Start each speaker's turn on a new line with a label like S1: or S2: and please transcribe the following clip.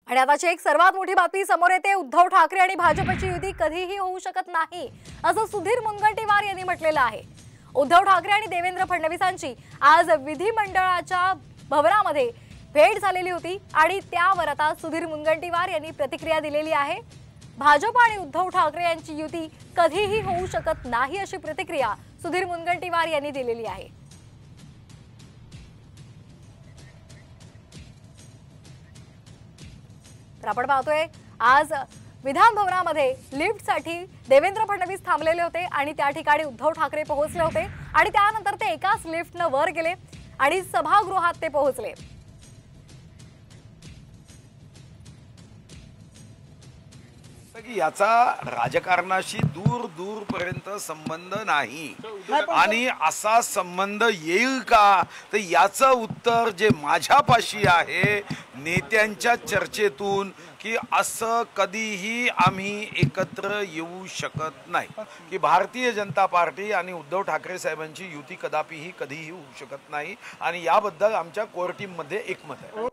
S1: आणि आताची एक सर्वात मोठी बातमी समोर येते। उद्धव ठाकरे आणि भाजपची युती कधीही होऊ शकत नाही असं सुधीर मुनगंटीवार यांनी म्हटलेलं आहे। उद्धव ठाकरे आणि देवेंद्र फडणवीसांची आज विधिमंडळाच्या भवनामध्ये भेट झालेली होती आणि त्यावर आता सुधीर मुनगंटीवार यांनी प्रतिक्रिया दिलेली आहे। भाजप आणि उद्धव ठाकरे यांची युती कधीही होऊ शकत नाही अशी प्रतिक्रिया सुधीर मुनगंटीवार यांनी दिलेली आहे। तर आपण पाहतोय आज विधान भवनामध्ये लिफ्टसाठी देवेंद्र फडणवीस थांबलेले होते आणि त्या ठिकाणी उद्धव ठाकरे पोहोचले होते आणि त्यानंतर ते एकाच लिफ्टने वर गेले आणि सभागृहात ते पोहोचले।
S2: याचा राजकारणाशी दूर दूर पर्यंत संबंध नाही आणि असा संबंध येईल का तर याचं उत्तर जे माझ्यापाशी आहे नेत्यांच्या चर्चेतून की असं कधीही आम्ही एकत्र येऊ शकत नाही की भारतीय जनता पार्टी आणि उद्धव ठाकरे साहेबांची युती कदापिही कधीही होऊ शकत नाही आणि याबद्दल आमच्या कोर टीम मध्ये एकमत आहे।